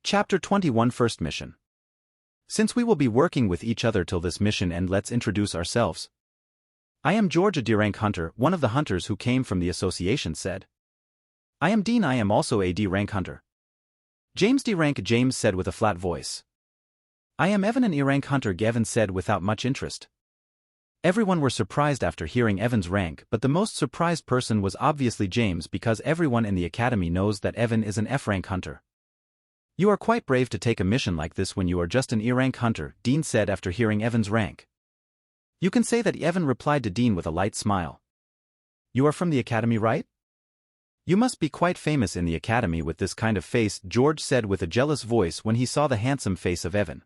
Chapter 21 First Mission. Since we will be working with each other till this mission end, let's introduce ourselves. I am George, a D-rank hunter, one of the hunters who came from the association said. I am Dean, I am also a D-rank hunter. James D-rank, James said with a flat voice. I am Evan, an E-rank hunter, Gavin said without much interest. Everyone were surprised after hearing Evan's rank, but the most surprised person was obviously James because everyone in the academy knows that Evan is an F-rank hunter. You are quite brave to take a mission like this when you are just an E-rank hunter, Dean said after hearing Evan's rank. You can say that, Evan replied to Dean with a light smile. You are from the academy, right? You must be quite famous in the academy with this kind of face, George said with a jealous voice when he saw the handsome face of Evan.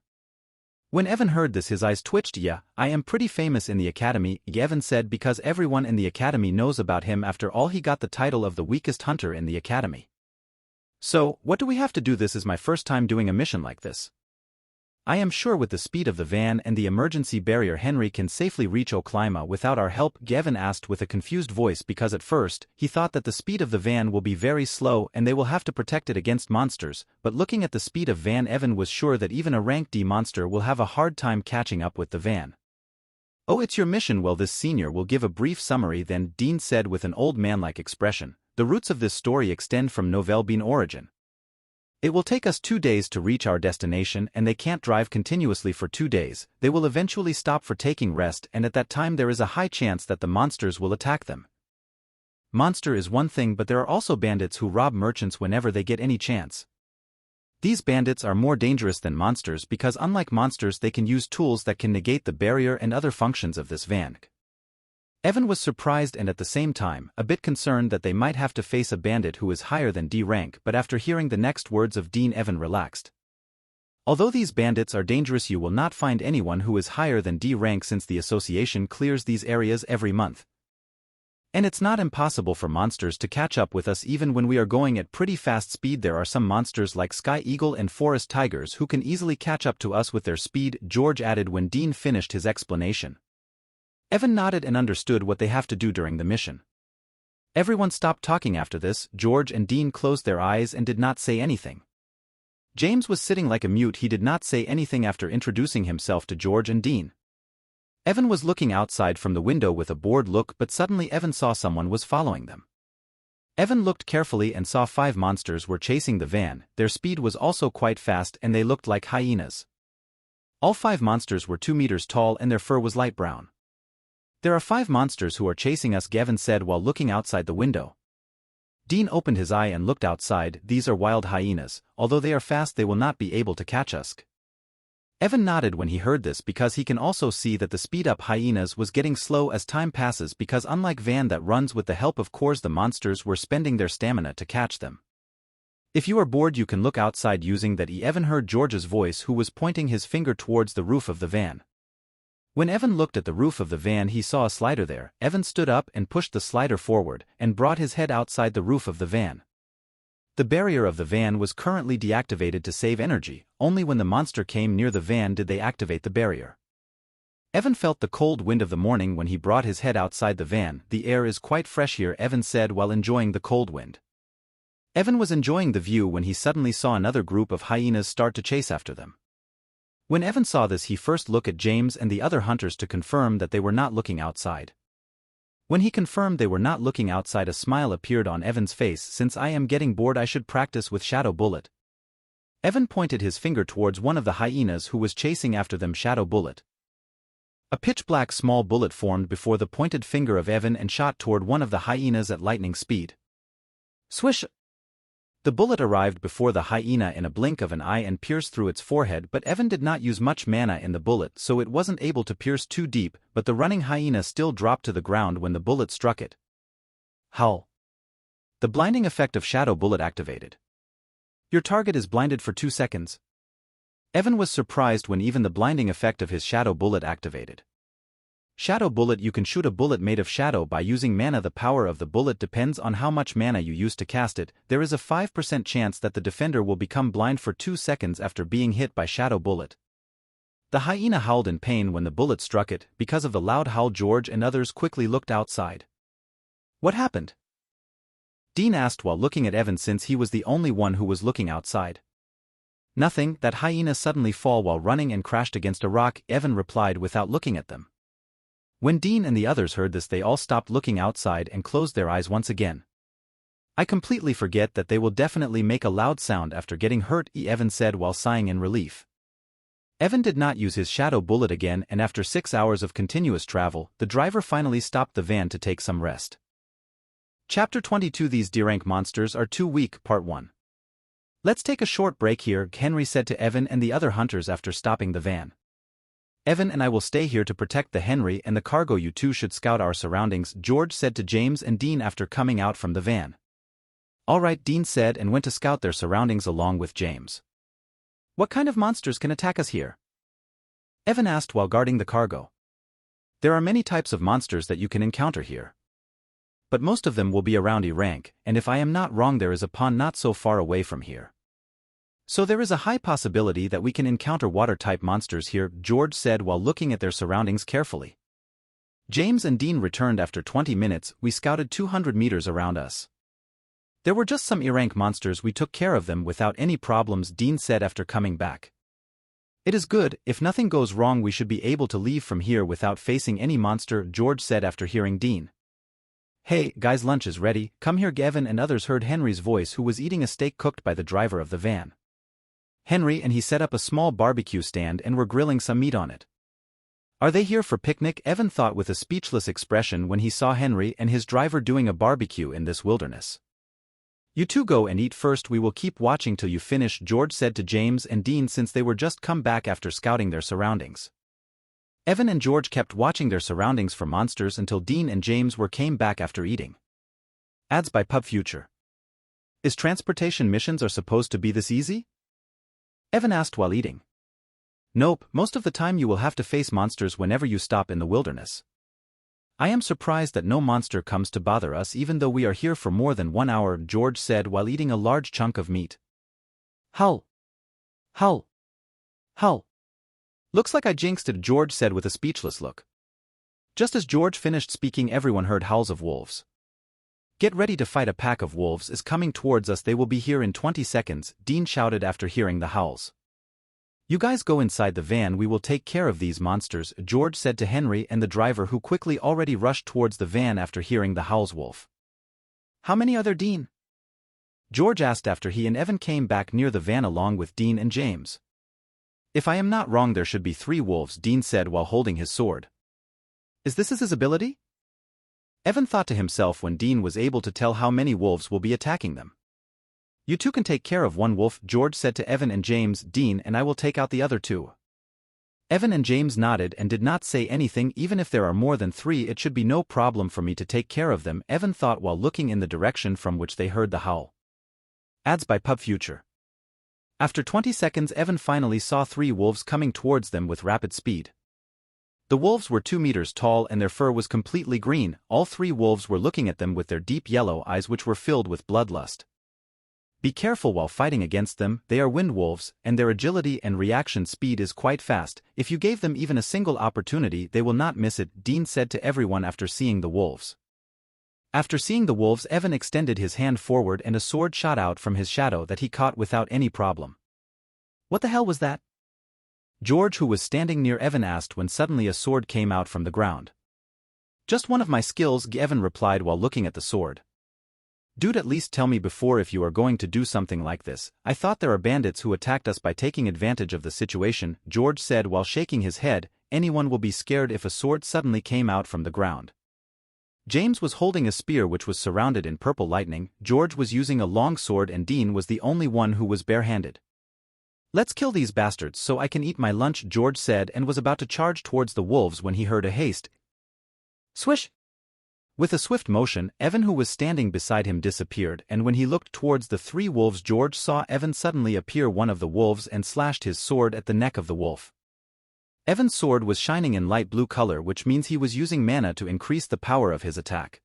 When Evan heard this, his eyes twitched. Yeah, I am pretty famous in the academy, Evan said, because everyone in the academy knows about him. After all, he got the title of the weakest hunter in the academy. So, what do we have to do? This is my first time doing a mission like this. I am sure with the speed of the van and the emergency barrier Henry can safely reach Oklima without our help, Gavin asked with a confused voice because at first, he thought that the speed of the van will be very slow and they will have to protect it against monsters, but looking at the speed of van, Evan was sure that even a rank D monster will have a hard time catching up with the van. Oh, it's your mission. Well, this senior will give a brief summary then, Dean said with an old man-like expression. The roots of this story extend from Nouvelle Bean origin. It will take us 2 days to reach our destination, and they can't drive continuously for 2 days. They will eventually stop for taking rest, and at that time there is a high chance that the monsters will attack them. Monster is one thing, but there are also bandits who rob merchants whenever they get any chance. These bandits are more dangerous than monsters because unlike monsters they can use tools that can negate the barrier and other functions of this van. Evan was surprised and at the same time a bit concerned that they might have to face a bandit who is higher than D rank, but after hearing the next words of Dean, Evan relaxed. Although these bandits are dangerous, you will not find anyone who is higher than D rank since the association clears these areas every month. And it's not impossible for monsters to catch up with us even when we are going at pretty fast speed. There are some monsters like Sky Eagle and Forest Tigers who can easily catch up to us with their speed, George added when Dean finished his explanation. Evan nodded and understood what they have to do during the mission. Everyone stopped talking after this. George and Dean closed their eyes and did not say anything. James was sitting like a mute. He did not say anything after introducing himself to George and Dean. Evan was looking outside from the window with a bored look, but suddenly Evan saw someone was following them. Evan looked carefully and saw 5 monsters were chasing the van. Their speed was also quite fast and they looked like hyenas. All 5 monsters were 2 meters tall and their fur was light brown. There are 5 monsters who are chasing us, Gavin said while looking outside the window. Dean opened his eye and looked outside. These are wild hyenas. Although they are fast, they will not be able to catch us. Evan nodded when he heard this because he can also see that the speed-up hyenas was getting slow as time passes because unlike van that runs with the help of cores, the monsters were spending their stamina to catch them. If you are bored you can look outside using that. Evan heard George's voice who was pointing his finger towards the roof of the van. When Evan looked at the roof of the van he saw a slider there. Evan stood up and pushed the slider forward and brought his head outside the roof of the van. The barrier of the van was currently deactivated to save energy. Only when the monster came near the van did they activate the barrier. Evan felt the cold wind of the morning when he brought his head outside the van. The air is quite fresh here, Evan said while enjoying the cold wind. Evan was enjoying the view when he suddenly saw another group of hyenas start to chase after them. When Evan saw this he first looked at James and the other hunters to confirm that they were not looking outside. When he confirmed they were not looking outside, a smile appeared on Evan's face. Since I am getting bored I should practice with Shadow Bullet. Evan pointed his finger towards one of the hyenas who was chasing after them. Shadow Bullet. A pitch-black small bullet formed before the pointed finger of Evan and shot toward one of the hyenas at lightning speed. Swish! The bullet arrived before the hyena in a blink of an eye and pierced through its forehead, but Evan did not use much mana in the bullet so it wasn't able to pierce too deep, but the running hyena still dropped to the ground when the bullet struck it. Howl. The blinding effect of Shadow Bullet activated. Your target is blinded for 2 seconds. Evan was surprised when even the blinding effect of his Shadow Bullet activated. Shadow Bullet. You can shoot a bullet made of shadow by using mana. The power of the bullet depends on how much mana you use to cast it. There is a 5% chance that the defender will become blind for 2 seconds after being hit by Shadow Bullet. The hyena howled in pain when the bullet struck it. Because of the loud howl, George and others quickly looked outside. What happened? Dean asked while looking at Evan since he was the only one who was looking outside. Nothing, that hyena suddenly fall while running and crashed against a rock, Evan replied without looking at them. When Dean and the others heard this, they all stopped looking outside and closed their eyes once again. I completely forget that they will definitely make a loud sound after getting hurt, Evan said while sighing in relief. Evan did not use his shadow bullet again, and after 6 hours of continuous travel, the driver finally stopped the van to take some rest. Chapter 22 These D-rank monsters are too weak, Part 1. Let's take a short break here, Henry said to Evan and the other hunters after stopping the van. Evan and I will stay here to protect the Henry and the cargo. You two should scout our surroundings, George said to James and Dean after coming out from the van. All right, Dean said and went to scout their surroundings along with James. What kind of monsters can attack us here? Evan asked while guarding the cargo. There are many types of monsters that you can encounter here. But most of them will be around E rank, and if I am not wrong there is a pond not so far away from here. So there is a high possibility that we can encounter water-type monsters here, George said while looking at their surroundings carefully. James and Dean returned after 20 minutes. We scouted 200 meters around us. There were just some E-rank monsters. We took care of them without any problems, Dean said after coming back. It is good. If nothing goes wrong we should be able to leave from here without facing any monster, George said after hearing Dean. Hey, guys, lunch is ready, come here. Gavin and others heard Henry's voice, who was eating a steak cooked by the driver of the van. Henry and he set up a small barbecue stand and were grilling some meat on it. Are they here for picnic? Evan thought with a speechless expression when he saw Henry and his driver doing a barbecue in this wilderness. You two go and eat first, we will keep watching till you finish, George said to James and Dean since they were just come back after scouting their surroundings. Evan and George kept watching their surroundings for monsters until Dean and James came back after eating. Ads by Pub Future. Is transportation missions are supposed to be this easy? Evan asked while eating. Nope, most of the time you will have to face monsters whenever you stop in the wilderness. I am surprised that no monster comes to bother us even though we are here for more than 1 hour, George said while eating a large chunk of meat. Hull. Hull. Hull. Looks like I jinxed it, George said with a speechless look. Just as George finished speaking everyone heard howls of wolves. Get ready to fight, a pack of wolves is coming towards us, they will be here in 20 seconds, Dean shouted after hearing the howls. You guys go inside the van, we will take care of these monsters, George said to Henry and the driver who quickly already rushed towards the van after hearing the howls. Wolf. How many are there, Dean? George asked after he and Evan came back near the van along with Dean and James. If I am not wrong there should be 3 wolves, Dean said while holding his sword. Is this his ability? Evan thought to himself when Dean was able to tell how many wolves will be attacking them. You two can take care of 1 wolf, George said to Evan and James. Dean and I will take out the other 2. Evan and James nodded and did not say anything. Even if there are more than 3 it should be no problem for me to take care of them, Evan thought while looking in the direction from which they heard the howl. Ads by Pub Future. After 20 seconds Evan finally saw 3 wolves coming towards them with rapid speed. The wolves were 2 meters tall and their fur was completely green. All 3 wolves were looking at them with their deep yellow eyes which were filled with bloodlust. Be careful while fighting against them, they are wind wolves, and their agility and reaction speed is quite fast. If you gave them even a single opportunity they will not miss it, Dean said to everyone after seeing the wolves. After seeing the wolves Evan extended his hand forward and a sword shot out from his shadow that he caught without any problem. What the hell was that? George, who was standing near Evan, asked when suddenly a sword came out from the ground. Just one of my skills, Evan replied while looking at the sword. Dude, at least tell me before if you are going to do something like this. I thought there are bandits who attacked us by taking advantage of the situation, George said while shaking his head. Anyone will be scared if a sword suddenly came out from the ground. James was holding a spear which was surrounded in purple lightning. George was using a long sword and Dean was the only one who was barehanded. Let's kill these bastards so I can eat my lunch, George said and was about to charge towards the wolves when he heard a haste. Swish! With a swift motion, Evan, who was standing beside him, disappeared, and when he looked towards the 3 wolves George saw Evan suddenly appear one of the wolves and slashed his sword at the neck of the wolf. Evan's sword was shining in light blue color, which means he was using mana to increase the power of his attack.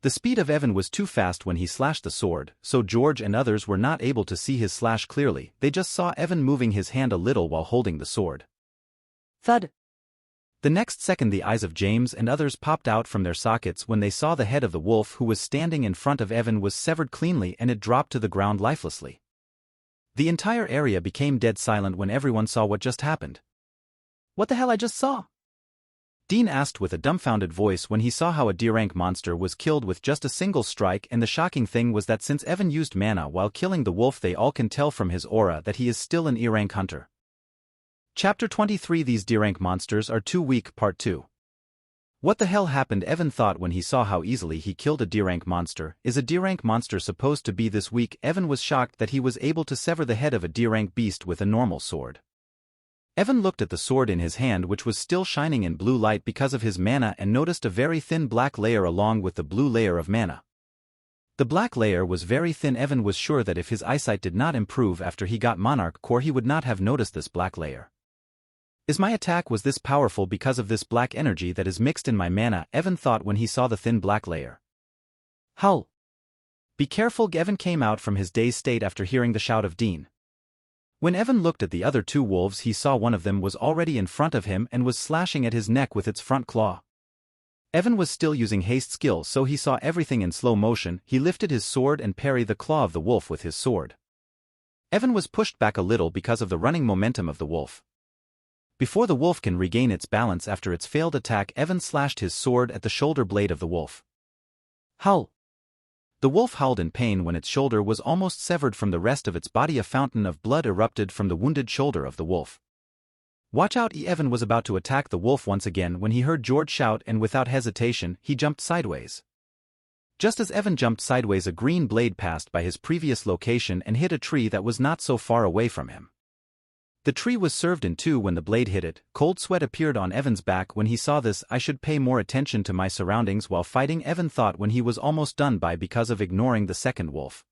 The speed of Evan was too fast when he slashed the sword, so George and others were not able to see his slash clearly. They just saw Evan moving his hand a little while holding the sword. Thud! The next second the eyes of James and others popped out from their sockets when they saw the head of the wolf who was standing in front of Evan was severed cleanly and it dropped to the ground lifelessly. The entire area became dead silent when everyone saw what just happened. What the hell I just saw? Dean asked with a dumbfounded voice when he saw how a D-rank monster was killed with just a single strike, and the shocking thing was that since Evan used mana while killing the wolf, they all can tell from his aura that he is still an E-rank hunter. Chapter 23 These D-rank monsters are too weak, Part 2. What the hell happened? Evan thought when he saw how easily he killed a D-rank monster. Is a D-rank monster supposed to be this weak? Evan was shocked that he was able to sever the head of a D-rank beast with a normal sword. Evan looked at the sword in his hand, which was still shining in blue light because of his mana, and noticed a very thin black layer along with the blue layer of mana. The black layer was very thin. Evan was sure that if his eyesight did not improve after he got Monarch Core, he would not have noticed this black layer. Is my attack was this powerful because of this black energy that is mixed in my mana? Evan thought when he saw the thin black layer. Hull! Be careful! Evan came out from his dazed state after hearing the shout of Dean. When Evan looked at the other two wolves, he saw one of them was already in front of him and was slashing at his neck with its front claw. Evan was still using haste skill, so he saw everything in slow motion. He lifted his sword and parried the claw of the wolf with his sword. Evan was pushed back a little because of the running momentum of the wolf. Before the wolf can regain its balance after its failed attack, Evan slashed his sword at the shoulder blade of the wolf. Howl! The wolf howled in pain when its shoulder was almost severed from the rest of its body. A fountain of blood erupted from the wounded shoulder of the wolf. Watch out! Evan was about to attack the wolf once again when he heard George shout, and without hesitation, he jumped sideways. Just as Evan jumped sideways, a green blade passed by his previous location and hit a tree that was not so far away from him. The tree was served in two when the blade hit it. Cold sweat appeared on Evan's back when he saw this. I should pay more attention to my surroundings while fighting, Evan thought when he was almost done by because of ignoring the second wolf.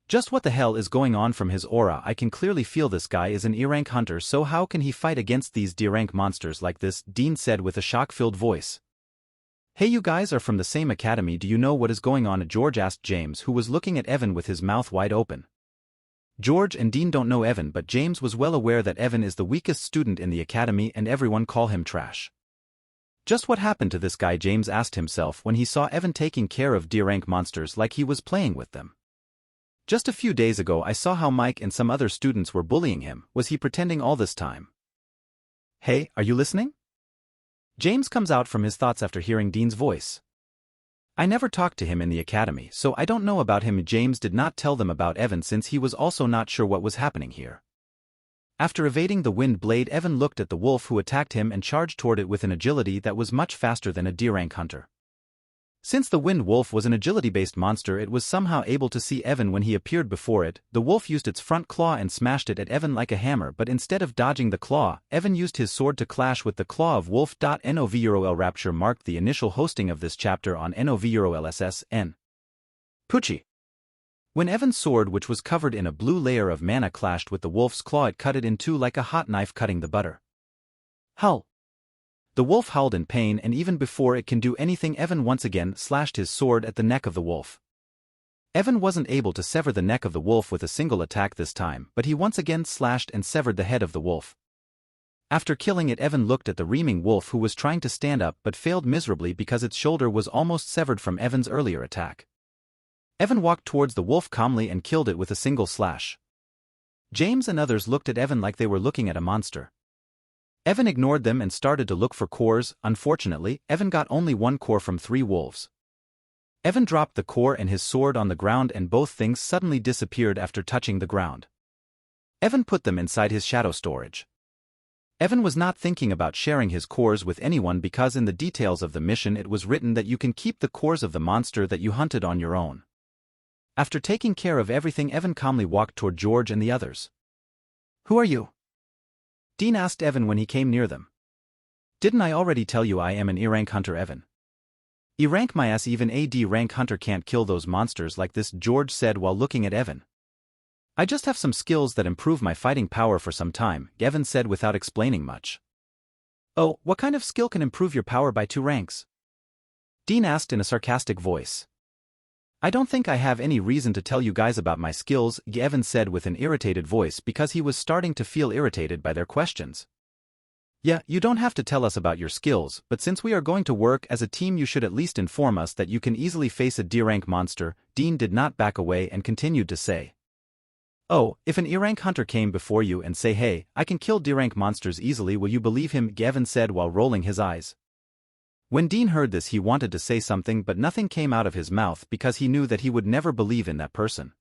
Just what the hell is going on? From his aura I can clearly feel this guy is an E-rank hunter, so how can he fight against these D-rank monsters like this? Dean said with a shock-filled voice. Hey, you guys are from the same academy, do you know what is going on? George asked James, who was looking at Evan with his mouth wide open. George and Dean don't know Evan, but James was well aware that Evan is the weakest student in the academy and everyone call him trash. Just what happened to this guy? James asked himself when he saw Evan taking care of D-rank monsters like he was playing with them. Just a few days ago I saw how Mike and some other students were bullying him. Was he pretending all this time? Hey, are you listening? James comes out from his thoughts after hearing Dean's voice. I never talked to him in the academy, so I don't know about him. James did not tell them about Evan since he was also not sure what was happening here. After evading the wind blade, Evan looked at the wolf who attacked him and charged toward it with an agility that was much faster than a D-rank hunter. Since the wind wolf was an agility-based monster, it was somehow able to see Evan when he appeared before it. The wolf used its front claw and smashed it at Evan like a hammer, but instead of dodging the claw, Evan used his sword to clash with the claw of wolf. NOVERPOWERED Rapture marked the initial hosting of this chapter on NOVERPOWERED. Poochie. When Evan's sword, which was covered in a blue layer of mana, clashed with the wolf's claw, it cut it in two like a hot knife cutting the butter. Howl! The wolf howled in pain, and even before it can do anything, Evan once again slashed his sword at the neck of the wolf. Evan wasn't able to sever the neck of the wolf with a single attack this time, but he once again slashed and severed the head of the wolf. After killing it, Evan looked at the reaming wolf who was trying to stand up but failed miserably because its shoulder was almost severed from Evan's earlier attack. Evan walked towards the wolf calmly and killed it with a single slash. James and others looked at Evan like they were looking at a monster. Evan ignored them and started to look for cores. Unfortunately, Evan got only one core from 3 wolves. Evan dropped the core and his sword on the ground, and both things suddenly disappeared after touching the ground. Evan put them inside his shadow storage. Evan was not thinking about sharing his cores with anyone because in the details of the mission it was written that you can keep the cores of the monster that you hunted on your own. After taking care of everything, Evan calmly walked toward George and the others. Who are you? Dean asked Evan when he came near them. Didn't I already tell you I am an E-rank hunter, Evan? E-rank my ass, even a D-rank hunter can't kill those monsters like this, George said while looking at Evan. I just have some skills that improve my fighting power for some time, Evan said without explaining much. Oh, what kind of skill can improve your power by 2 ranks? Dean asked in a sarcastic voice. I don't think I have any reason to tell you guys about my skills, Evan said with an irritated voice because he was starting to feel irritated by their questions. Yeah, you don't have to tell us about your skills, but since we are going to work as a team you should at least inform us that you can easily face a D-rank monster. Dean did not back away and continued to say. Oh, if an E-rank hunter came before you and say hey, I can kill D-rank monsters easily, will you believe him? Evan said while rolling his eyes. When Dean heard this, he wanted to say something, but nothing came out of his mouth because he knew that he would never believe in that person.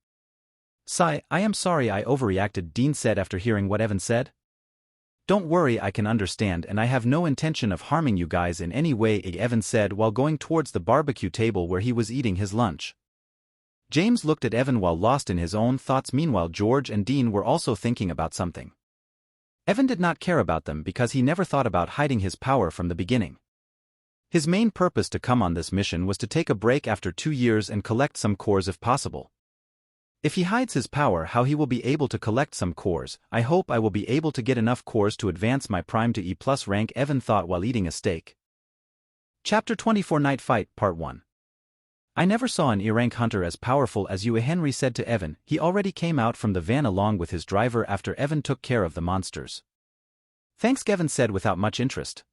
Sigh, I am sorry I overreacted, Dean said after hearing what Evan said. Don't worry, I can understand, and I have no intention of harming you guys in any way, Evan said while going towards the barbecue table where he was eating his lunch. James looked at Evan while lost in his own thoughts. Meanwhile, George and Dean were also thinking about something. Evan did not care about them because he never thought about hiding his power from the beginning. His main purpose to come on this mission was to take a break after 2 years and collect some cores if possible. If he hides his power, how he will be able to collect some cores? I hope I will be able to get enough cores to advance my prime to E+ rank, Evan thought while eating a steak. Chapter 24 Night Fight, Part 1. I never saw an E-rank hunter as powerful as you, Henry said to Evan. He already came out from the van along with his driver after Evan took care of the monsters. Thanks, Evan said without much interest.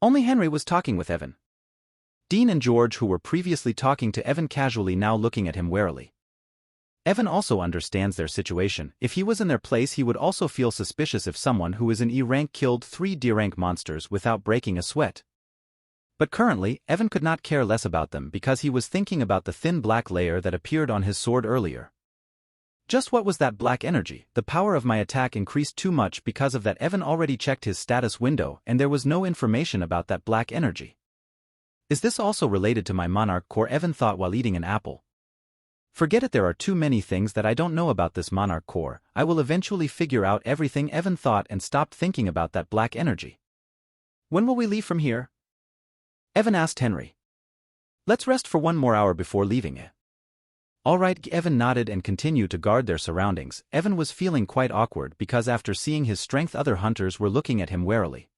Only Henry was talking with Evan. Dean and George, who were previously talking to Evan casually, now looking at him warily. Evan also understands their situation. If he was in their place, he would also feel suspicious if someone who is an E-rank killed 3 D-rank monsters without breaking a sweat. But currently, Evan could not care less about them because he was thinking about the thin black layer that appeared on his sword earlier. Just what was that black energy? The power of my attack increased too much because of that. Evan already checked his status window and there was no information about that black energy. Is this also related to my monarch core? Evan thought while eating an apple. Forget it, there are too many things that I don't know about this monarch core. I will eventually figure out everything, Evan thought, and stopped thinking about that black energy. When will we leave from here? Evan asked Henry. Let's rest for 1 more hour before leaving it. All right, Evan nodded and continued to guard their surroundings. Evan was feeling quite awkward because after seeing his strength, other hunters were looking at him warily.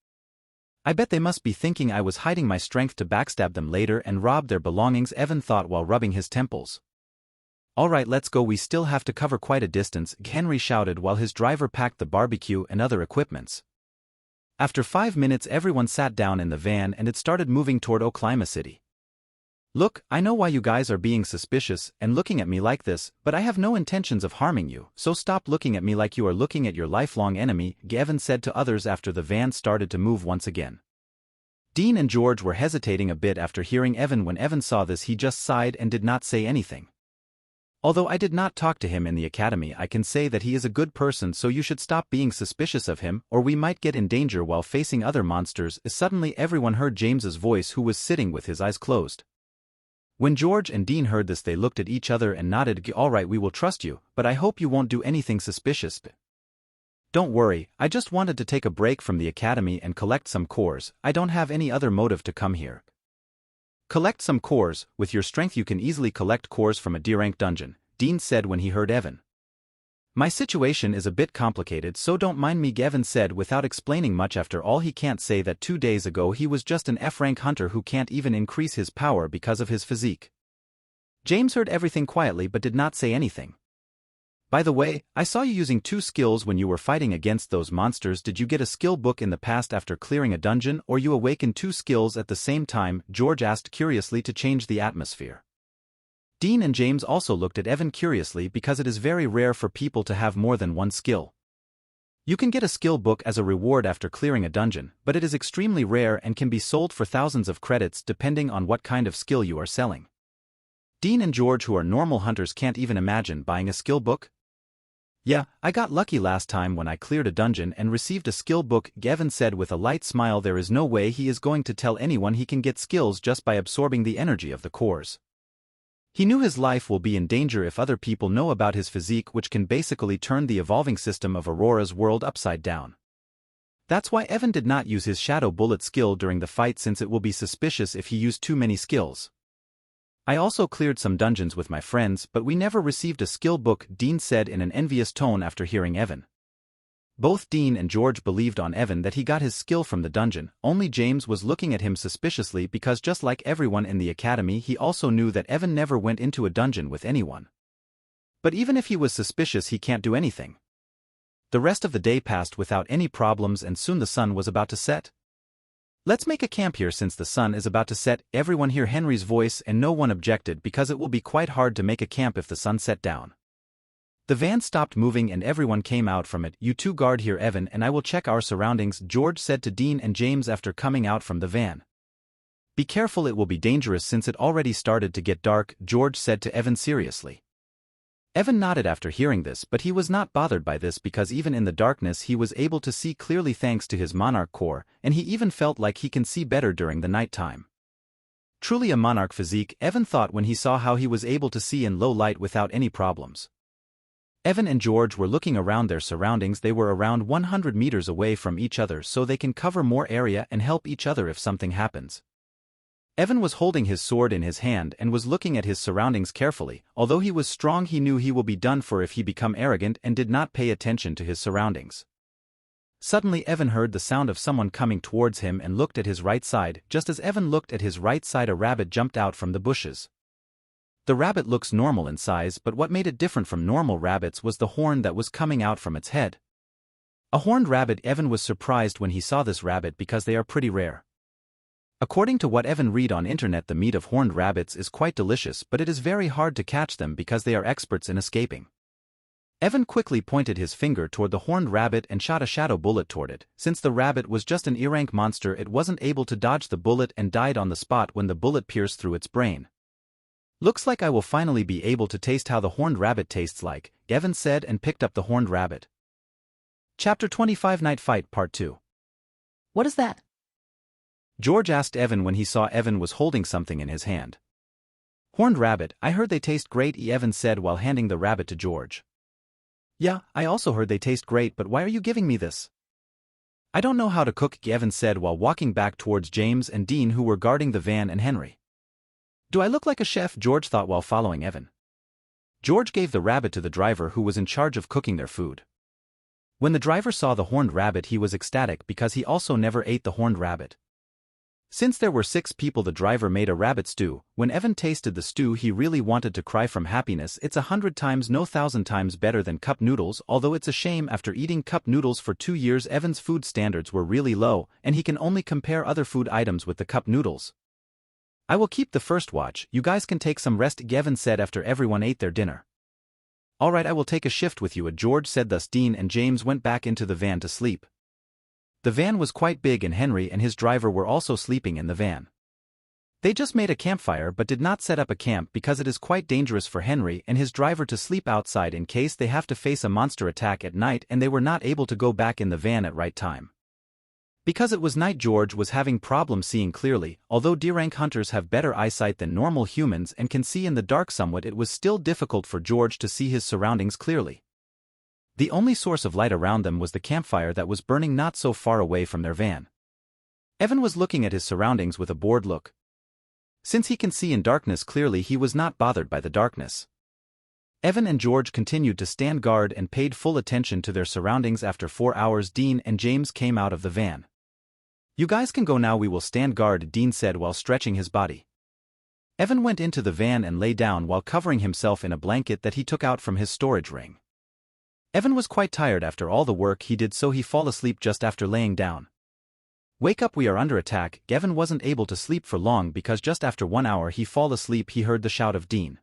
I bet they must be thinking I was hiding my strength to backstab them later and rob their belongings, Evan thought while rubbing his temples. All right, let's go, we still have to cover quite a distance, Henry shouted while his driver packed the barbecue and other equipments. After 5 minutes, everyone sat down in the van and it started moving toward Oklima City. Look, I know why you guys are being suspicious and looking at me like this, but I have no intentions of harming you, so stop looking at me like you are looking at your lifelong enemy, Evan said to others after the van started to move once again. Dean and George were hesitating a bit after hearing Evan. When Evan saw this, he just sighed and did not say anything. Although I did not talk to him in the academy, I can say that he is a good person, so you should stop being suspicious of him, or we might get in danger while facing other monsters. Suddenly everyone heard James's voice, who was sitting with his eyes closed. When George and Dean heard this, they looked at each other and nodded. All right, we will trust you, but I hope you won't do anything suspicious. Don't worry, I just wanted to take a break from the academy and collect some cores. I don't have any other motive to come here. Collect some cores. With your strength you can easily collect cores from a D-rank dungeon, Dean said when he heard Evan. My situation is a bit complicated, so don't mind me, Evan said without explaining much. After all, he can't say that 2 days ago he was just an F-rank hunter who can't even increase his power because of his physique. James heard everything quietly but did not say anything. By the way, I saw you using 2 skills when you were fighting against those monsters. Did you get a skill book in the past after clearing a dungeon, or you awakened 2 skills at the same time? George asked curiously to change the atmosphere. Dean and James also looked at Evan curiously because it is very rare for people to have more than 1 skill. You can get a skill book as a reward after clearing a dungeon, but it is extremely rare and can be sold for thousands of credits depending on what kind of skill you are selling. Dean and George, who are normal hunters, can't even imagine buying a skill book. Yeah, I got lucky last time when I cleared a dungeon and received a skill book, Evan said with a light smile. There is no way he is going to tell anyone he can get skills just by absorbing the energy of the cores. He knew his life will be in danger if other people know about his physique, which can basically turn the evolving system of Aurora's world upside down. That's why Evan did not use his shadow bullet skill during the fight, since it will be suspicious if he used too many skills. I also cleared some dungeons with my friends, but we never received a skill book, Dean said in an envious tone after hearing Evan. Both Dean and George believed on Evan that he got his skill from the dungeon. Only James was looking at him suspiciously because just like everyone in the academy, he also knew that Evan never went into a dungeon with anyone. But even if he was suspicious, he can't do anything. The rest of the day passed without any problems and soon the sun was about to set. Let's make a camp here since the sun is about to set. Everyone heard Henry's voice and no one objected because it will be quite hard to make a camp if the sun set down. The van stopped moving and everyone came out from it. "You two guard here, Evan, and I will check our surroundings," George said to Dean and James after coming out from the van. "Be careful, it will be dangerous since it already started to get dark," George said to Evan seriously. Evan nodded after hearing this, but he was not bothered by this because even in the darkness he was able to see clearly thanks to his monarch core, and he even felt like he can see better during the night time. Truly a monarch physique, Evan thought when he saw how he was able to see in low light without any problems. Evan and George were looking around their surroundings. They were around 100 meters away from each other so they can cover more area and help each other if something happens. Evan was holding his sword in his hand and was looking at his surroundings carefully. Although he was strong, he knew he will be done for if he become arrogant and did not pay attention to his surroundings. Suddenly Evan heard the sound of someone coming towards him and looked at his right side. Just as Evan looked at his right side, a rabbit jumped out from the bushes. The rabbit looks normal in size, but what made it different from normal rabbits was the horn that was coming out from its head. A horned rabbit. Evan was surprised when he saw this rabbit because they are pretty rare. According to what Evan read on internet, the meat of horned rabbits is quite delicious, but it is very hard to catch them because they are experts in escaping. Evan quickly pointed his finger toward the horned rabbit and shot a shadow bullet toward it. Since the rabbit was just an E-rank monster, it wasn't able to dodge the bullet and died on the spot when the bullet pierced through its brain. "Looks like I will finally be able to taste how the horned rabbit tastes like," Evan said and picked up the horned rabbit. Chapter 25 Night Fight Part 2. What is that? George asked Evan when he saw Evan was holding something in his hand. "Horned rabbit, I heard they taste great," Evan said while handing the rabbit to George. "Yeah, I also heard they taste great, but why are you giving me this?" "I don't know how to cook," Evan said while walking back towards James and Dean, who were guarding the van, and Henry. "Do I look like a chef?" George thought while following Evan. George gave the rabbit to the driver who was in charge of cooking their food. When the driver saw the horned rabbit, he was ecstatic because he also never ate the horned rabbit. Since there were 6 people, the driver made a rabbit stew. When Evan tasted the stew, he really wanted to cry from happiness. It's 100 times, no 1,000 times better than cup noodles, although it's a shame after eating cup noodles for 2 years Evan's food standards were really low, and he can only compare other food items with the cup noodles. "I will keep the first watch, you guys can take some rest," Evan said after everyone ate their dinner. "Alright, I will take a shift with you," George said. Thus Dean and James went back into the van to sleep. The van was quite big and Henry and his driver were also sleeping in the van. They just made a campfire but did not set up a camp because it is quite dangerous for Henry and his driver to sleep outside in case they have to face a monster attack at night, and they were not able to go back in the van at right time. Because it was night, George was having problems seeing clearly. Although D-rank hunters have better eyesight than normal humans and can see in the dark somewhat, it was still difficult for George to see his surroundings clearly. The only source of light around them was the campfire that was burning not so far away from their van. Evan was looking at his surroundings with a bored look. Since he can see in darkness clearly, he was not bothered by the darkness. Evan and George continued to stand guard and paid full attention to their surroundings. After 4 hours, Dean and James came out of the van. "You guys can go now, we will stand guard," Dean said while stretching his body. Evan went into the van and lay down while covering himself in a blanket that he took out from his storage ring. Evan was quite tired after all the work he did, so he fell asleep just after laying down. "Wake up, we are under attack." Evan wasn't able to sleep for long because just after 1 hour he fell asleep. He heard the shout of Dean.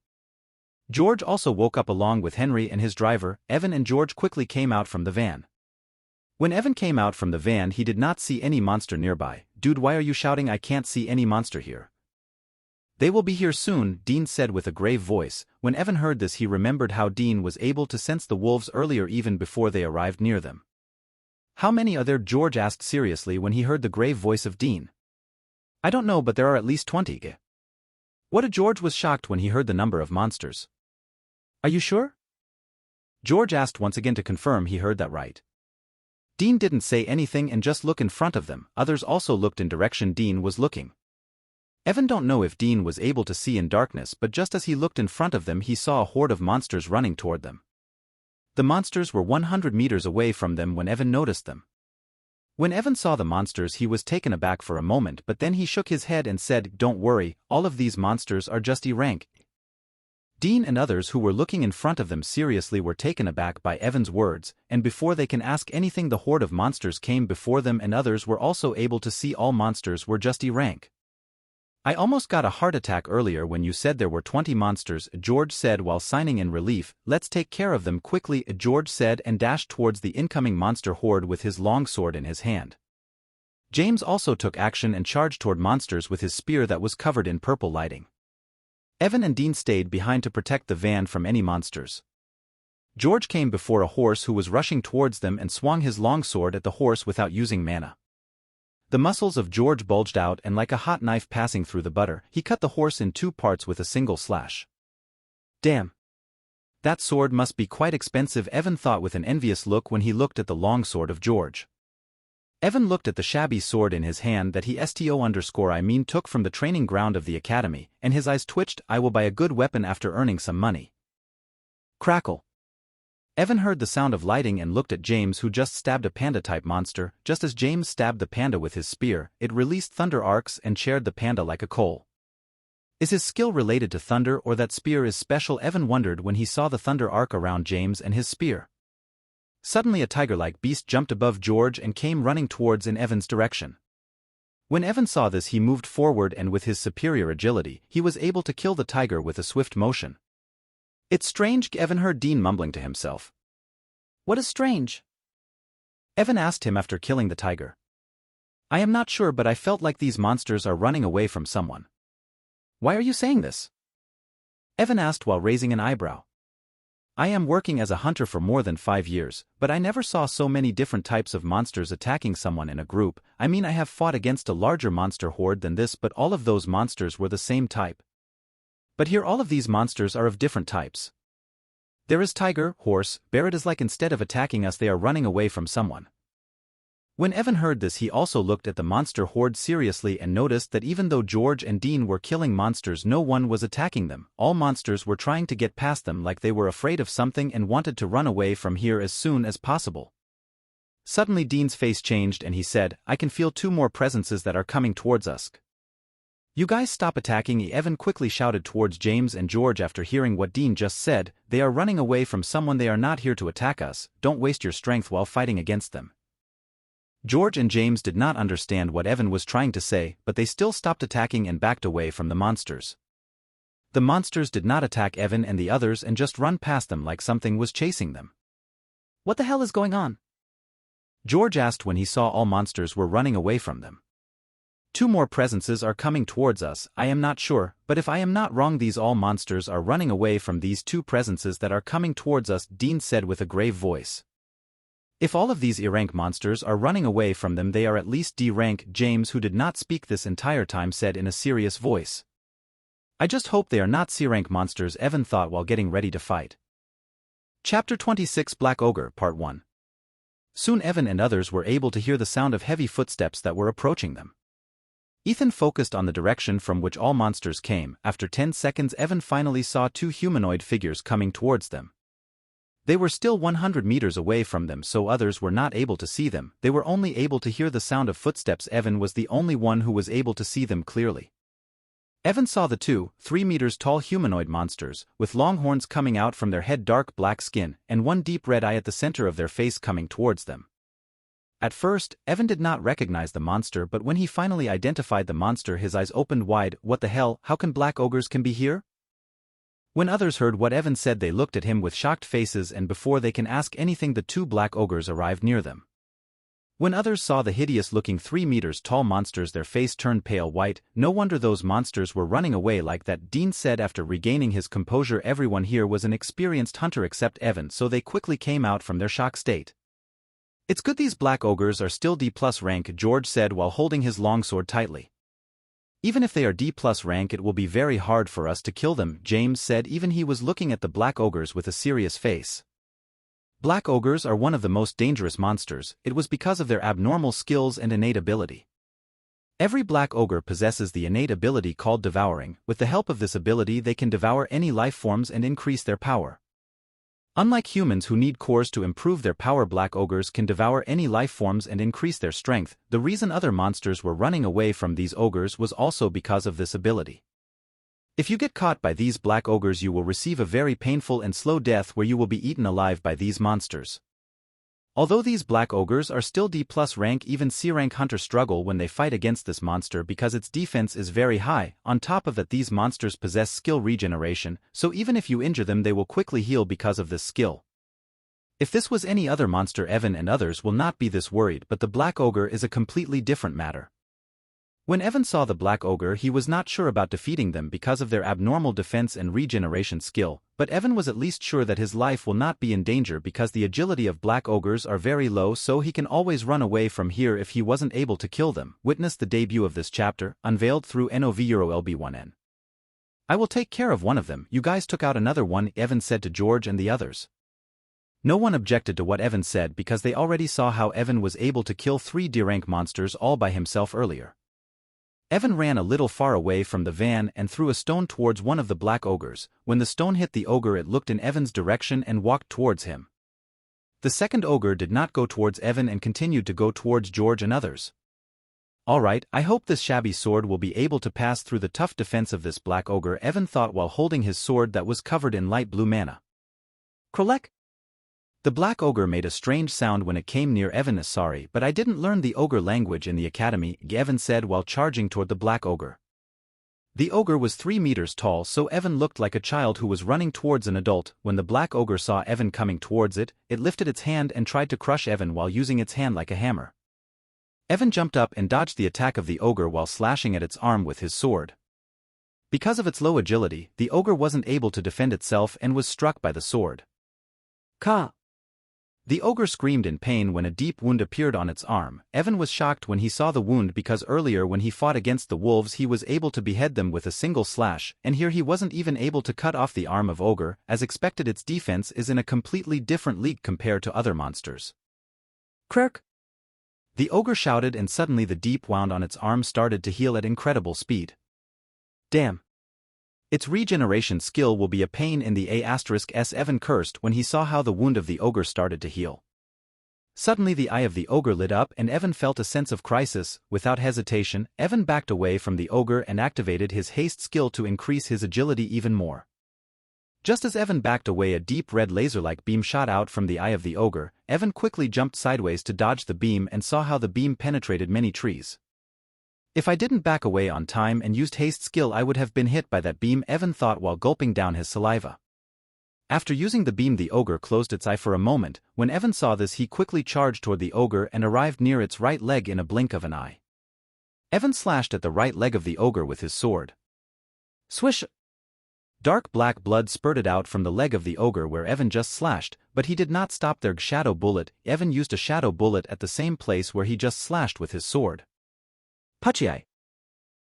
George also woke up along with Henry and his driver. Evan and George quickly came out from the van. When Evan came out from the van, he did not see any monster nearby. "Dude, why are you shouting? I can't see any monster here." "They will be here soon," Dean said with a grave voice. When Evan heard this, he remembered how Dean was able to sense the wolves earlier even before they arrived near them. "How many are there?" George asked seriously when he heard the grave voice of Dean. "I don't know, but there are at least 20. What? George was shocked when he heard the number of monsters. "Are you sure?" George asked once again to confirm he heard that right. Dean didn't say anything and just looked in front of them. Others also looked in direction Dean was looking. Evan don't know if Dean was able to see in darkness, but just as he looked in front of them, he saw a horde of monsters running toward them. The monsters were 100 meters away from them when Evan noticed them. When Evan saw the monsters, he was taken aback for a moment, but then he shook his head and said, "Don't worry, all of these monsters are just E-rank." Dean and others who were looking in front of them seriously were taken aback by Evan's words, and before they can ask anything, the horde of monsters came before them, and others were also able to see all monsters were just E-rank. I almost got a heart attack earlier when you said there were 20 monsters, George said while signing in relief. Let's take care of them quickly, George said and dashed towards the incoming monster horde with his longsword in his hand. James also took action and charged toward monsters with his spear that was covered in purple lighting. Evan and Dean stayed behind to protect the van from any monsters. George came before a horse who was rushing towards them and swung his longsword at the horse without using mana. The muscles of George bulged out and like a hot knife passing through the butter, he cut the horse in 2 parts with a single slash. Damn! That sword must be quite expensive, Evan thought with an envious look when he looked at the longsword of George. Evan looked at the shabby sword in his hand that he took from the training ground of the academy, and his eyes twitched. I will buy a good weapon after earning some money. Crackle! Evan heard the sound of lighting and looked at James, who just stabbed a panda-type monster. Just as James stabbed the panda with his spear, it released thunder arcs and charred the panda like a coal. Is his skill related to thunder, or that spear is special? Evan wondered when he saw the thunder arc around James and his spear. Suddenly a tiger-like beast jumped above George and came running towards in Evan's direction. When Evan saw this, he moved forward and with his superior agility, he was able to kill the tiger with a swift motion. It's strange, Evan heard Dean mumbling to himself. What is strange? Evan asked him after killing the tiger. I am not sure, but I felt like these monsters are running away from someone. Why are you saying this? Evan asked while raising an eyebrow. I am working as a hunter for more than 5 years, but I never saw so many different types of monsters attacking someone in a group. I mean, I have fought against a larger monster horde than this, but all of those monsters were the same type. But here all of these monsters are of different types. There is tiger, horse, bear. It is like instead of attacking us they are running away from someone. When Evan heard this, he also looked at the monster horde seriously and noticed that even though George and Dean were killing monsters, no one was attacking them. All monsters were trying to get past them like they were afraid of something and wanted to run away from here as soon as possible. Suddenly Dean's face changed and he said, I can feel 2 more presences that are coming towards us. You guys stop attacking, Evan quickly shouted towards James and George after hearing what Dean just said. They are running away from someone. They are not here to attack us. Don't waste your strength while fighting against them. George and James did not understand what Evan was trying to say, but they still stopped attacking and backed away from the monsters. The monsters did not attack Evan and the others and just run past them like something was chasing them. What the hell is going on? George asked when he saw all monsters were running away from them. 2 more presences are coming towards us. I am not sure, but if I am not wrong, these all monsters are running away from these 2 presences that are coming towards us, Dean said with a grave voice. If all of these E-rank monsters are running away from them, they are at least D-rank, James, who did not speak this entire time, said in a serious voice. I just hope they are not C-rank monsters, Evan thought while getting ready to fight. Chapter 26 Black Ogre Part 1. Soon Evan and others were able to hear the sound of heavy footsteps that were approaching them. Ethan focused on the direction from which all monsters came. After 10 seconds, Evan finally saw 2 humanoid figures coming towards them. They were still 100 meters away from them, so others were not able to see them. They were only able to hear the sound of footsteps. Evan was the only one who was able to see them clearly. Evan saw the 2, 3 meters tall humanoid monsters, with long horns coming out from their head, dark black skin, and 1 deep red eye at the center of their face coming towards them. At first, Evan did not recognize the monster, but when he finally identified the monster, his eyes opened wide. What the hell? How can black ogres can be here? When others heard what Evan said, they looked at him with shocked faces, and before they can ask anything, the 2 black ogres arrived near them. When others saw the hideous-looking 3 meters tall monsters, their face turned pale white. No wonder those monsters were running away like that, Dean said after regaining his composure. Everyone here was an experienced hunter except Evan, so they quickly came out from their shock state. It's good these black ogres are still D+ rank, George said while holding his longsword tightly. Even if they are D+ rank, it will be very hard for us to kill them, James said. Even he was looking at the black ogres with a serious face. Black ogres are one of the most dangerous monsters. It was because of their abnormal skills and innate ability. Every black ogre possesses the innate ability called devouring. With the help of this ability, they can devour any life forms and increase their power. Unlike humans who need cores to improve their power, black ogres can devour any life forms and increase their strength. The reason other monsters were running away from these ogres was also because of this ability. If you get caught by these black ogres, you will receive a very painful and slow death where you will be eaten alive by these monsters. Although these black ogres are still D+ rank, even C rank hunters struggle when they fight against this monster because its defense is very high. On top of that, these monsters possess skill regeneration, so even if you injure them they will quickly heal because of this skill. If this was any other monster, Evan and others will not be this worried, but the black ogre is a completely different matter. When Evan saw the black ogre, he was not sure about defeating them because of their abnormal defense and regeneration skill, but Evan was at least sure that his life will not be in danger because the agility of black ogres are very low, so he can always run away from here if he wasn't able to kill them. Witness the debut of this chapter, unveiled through NOVEUROLB1N. I will take care of one of them. You guys took out another one, Evan said to George and the others. No one objected to what Evan said because they already saw how Evan was able to kill 3 D-rank monsters all by himself earlier. Evan ran a little far away from the van and threw a stone towards one of the black ogres. When the stone hit the ogre, it looked in Evan's direction and walked towards him. The second ogre did not go towards Evan and continued to go towards George and others. Alright, I hope this shabby sword will be able to pass through the tough defense of this black ogre, Evan thought while holding his sword that was covered in light blue mana. Krolek? The black ogre made a strange sound when it came near Evan. Sorry, but I didn't learn the ogre language in the academy, Evan said while charging toward the black ogre. The ogre was 3 meters tall, so Evan looked like a child who was running towards an adult. When the black ogre saw Evan coming towards it, it lifted its hand and tried to crush Evan while using its hand like a hammer. Evan jumped up and dodged the attack of the ogre while slashing at its arm with his sword. Because of its low agility, the ogre wasn't able to defend itself and was struck by the sword. Ka! The ogre screamed in pain when a deep wound appeared on its arm. Evan was shocked when he saw the wound because earlier when he fought against the wolves he was able to behead them with a single slash, and here he wasn't even able to cut off the arm of ogre. As expected, its defense is in a completely different league compared to other monsters. Kirk! The ogre shouted, and suddenly the deep wound on its arm started to heal at incredible speed. Damn! Its regeneration skill will be a pain in the A*s. Evan cursed when he saw how the wound of the ogre started to heal. Suddenly the eye of the ogre lit up and Evan felt a sense of crisis. Without hesitation, Evan backed away from the ogre and activated his haste skill to increase his agility even more. Just as Evan backed away, a deep red laser-like beam shot out from the eye of the ogre. Evan quickly jumped sideways to dodge the beam and saw how the beam penetrated many trees. If I didn't back away on time and used haste skill, I would have been hit by that beam, Evan thought while gulping down his saliva. After using the beam, the ogre closed its eye for a moment. When Evan saw this, he quickly charged toward the ogre and arrived near its right leg in a blink of an eye. Evan slashed at the right leg of the ogre with his sword. Swish! Dark black blood spurted out from the leg of the ogre where Evan just slashed, but he did not stop there. Shadow bullet. Evan used a shadow bullet at the same place where he just slashed with his sword. Pucci!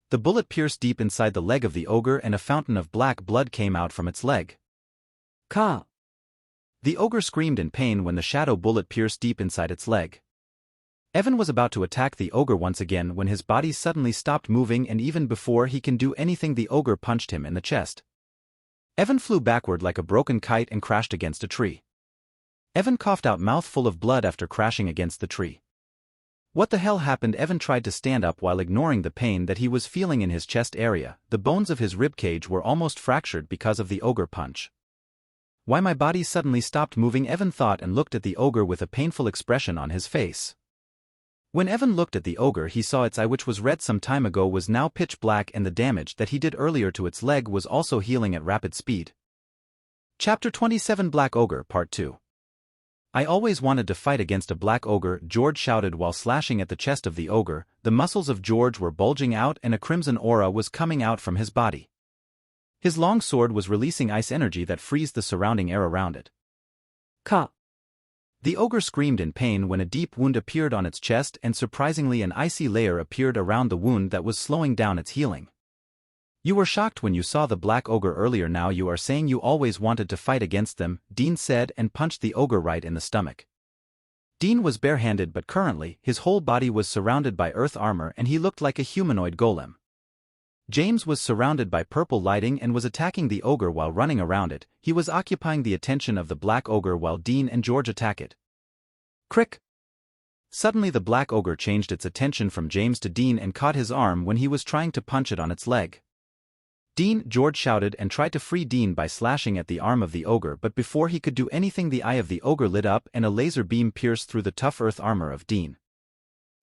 The bullet pierced deep inside the leg of the ogre and a fountain of black blood came out from its leg. Ka! The ogre screamed in pain when the shadow bullet pierced deep inside its leg. Evan was about to attack the ogre once again when his body suddenly stopped moving, and even before he can do anything, the ogre punched him in the chest. Evan flew backward like a broken kite and crashed against a tree. Evan coughed out mouthful of blood after crashing against the tree. What the hell happened? Evan tried to stand up while ignoring the pain that he was feeling in his chest area. The bones of his ribcage were almost fractured because of the ogre punch. Why my body suddenly stopped moving, Evan thought and looked at the ogre with a painful expression on his face. When Evan looked at the ogre, he saw its eye, which was red some time ago, was now pitch black, and the damage that he did earlier to its leg was also healing at rapid speed. Chapter 27 Black Ogre Part 2. I always wanted to fight against a black ogre, George shouted while slashing at the chest of the ogre. The muscles of George were bulging out and a crimson aura was coming out from his body. His long sword was releasing ice energy that freezed the surrounding air around it. Ka! The ogre screamed in pain when a deep wound appeared on its chest, and surprisingly an icy layer appeared around the wound that was slowing down its healing. You were shocked when you saw the black ogre earlier, now you are saying you always wanted to fight against them, Dean said and punched the ogre right in the stomach. Dean was barehanded, but currently his whole body was surrounded by earth armor and he looked like a humanoid golem. James was surrounded by purple lighting and was attacking the ogre while running around it. He was occupying the attention of the black ogre while Dean and George attack it. Crick! Suddenly the black ogre changed its attention from James to Dean and caught his arm when he was trying to punch it on its leg. Dean, George shouted and tried to free Dean by slashing at the arm of the ogre, but before he could do anything the eye of the ogre lit up and a laser beam pierced through the tough earth armor of Dean.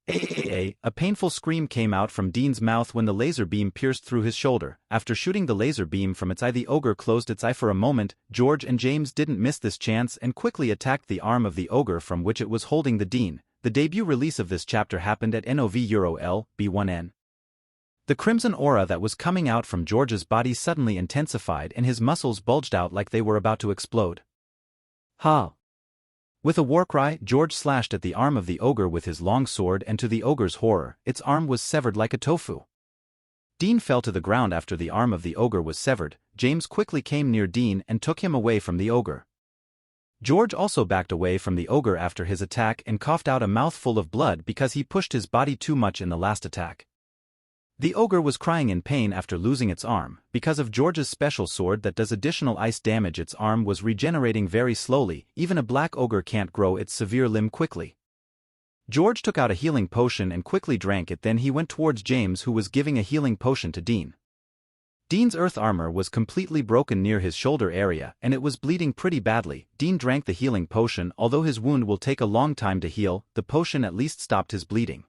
A painful scream came out from Dean's mouth when the laser beam pierced through his shoulder. After shooting the laser beam from its eye, the ogre closed its eye for a moment. George and James didn't miss this chance and quickly attacked the arm of the ogre from which it was holding the Dean. The debut release of this chapter happened at NOV/LB1N. The crimson aura that was coming out from George's body suddenly intensified and his muscles bulged out like they were about to explode. Ha! With a war cry, George slashed at the arm of the ogre with his long sword, and to the ogre's horror, its arm was severed like a tofu. Dean fell to the ground after the arm of the ogre was severed. James quickly came near Dean and took him away from the ogre. George also backed away from the ogre after his attack and coughed out a mouthful of blood because he pushed his body too much in the last attack. The ogre was crying in pain after losing its arm. Because of George's special sword that does additional ice damage, its arm was regenerating very slowly. Even a black ogre can't grow its severe limb quickly. George took out a healing potion and quickly drank it. Then he went towards James, who was giving a healing potion to Dean. Dean's earth armor was completely broken near his shoulder area and it was bleeding pretty badly. Dean drank the healing potion. Although his wound will take a long time to heal, the potion at least stopped his bleeding.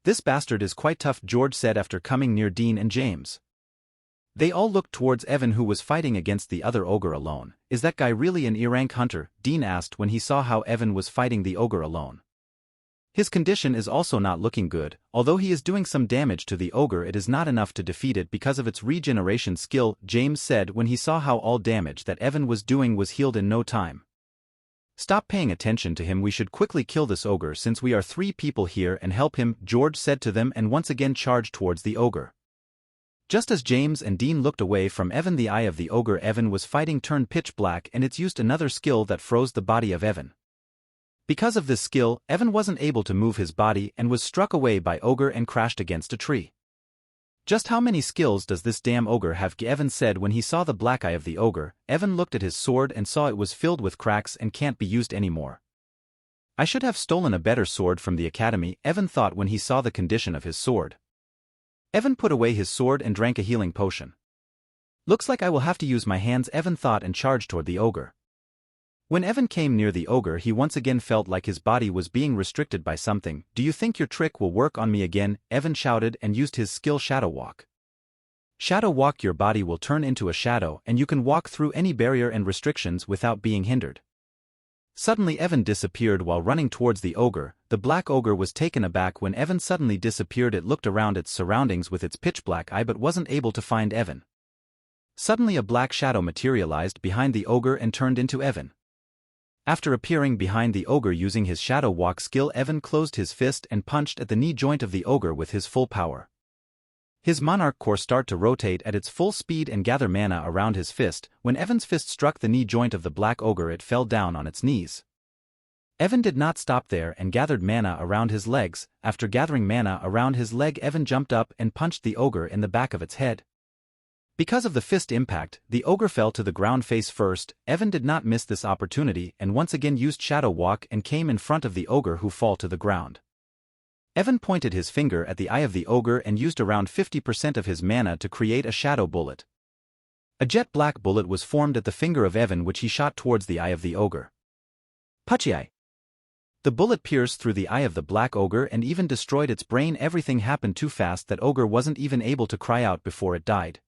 "This bastard is quite tough," George said after coming near Dean and James. They all looked towards Evan, who was fighting against the other ogre alone. "Is that guy really an E-rank hunter?" Dean asked when he saw how Evan was fighting the ogre alone. "His condition is also not looking good. Although he is doing some damage to the ogre, it is not enough to defeat it because of its regeneration skill," James said when he saw how all damage that Evan was doing was healed in no time. "Stop paying attention to him. We should quickly kill this ogre since we are 3 people here and help him," George said to them and once again charged towards the ogre. Just as James and Dean looked away from Evan, the eye of the ogre Evan was fighting turned pitch black and it's used another skill that froze the body of Evan. Because of this skill, Evan wasn't able to move his body and was struck away by ogre and crashed against a tree. "Just how many skills does this damn ogre have?" Evan said when he saw the black eye of the ogre. Evan looked at his sword and saw it was filled with cracks and can't be used anymore. "I should have stolen a better sword from the academy," Evan thought when he saw the condition of his sword. Evan put away his sword and drank a healing potion. "Looks like I will have to use my hands," Evan thought and charged toward the ogre. When Evan came near the ogre, he once again felt like his body was being restricted by something. "Do you think your trick will work on me again?" Evan shouted and used his skill Shadow Walk. Shadow Walk, your body will turn into a shadow and you can walk through any barrier and restrictions without being hindered. Suddenly Evan disappeared while running towards the ogre. The black ogre was taken aback when Evan suddenly disappeared. It looked around its surroundings with its pitch black eye but wasn't able to find Evan. Suddenly a black shadow materialized behind the ogre and turned into Evan. After appearing behind the ogre using his Shadow Walk skill, Evan closed his fist and punched at the knee joint of the ogre with his full power. His Monarch core started to rotate at its full speed and gather mana around his fist. When Evan's fist struck the knee joint of the black ogre, it fell down on its knees. Evan did not stop there and gathered mana around his legs. After gathering mana around his leg, Evan jumped up and punched the ogre in the back of its head. Because of the fist impact, the ogre fell to the ground face first. Evan did not miss this opportunity and once again used Shadow Walk and came in front of the ogre, who fell to the ground. Evan pointed his finger at the eye of the ogre and used around 50% of his mana to create a shadow bullet. A jet black bullet was formed at the finger of Evan, which he shot towards the eye of the ogre. Puchy eye. The bullet pierced through the eye of the black ogre and even destroyed its brain. Everything happened too fast that ogre wasn't even able to cry out before it died.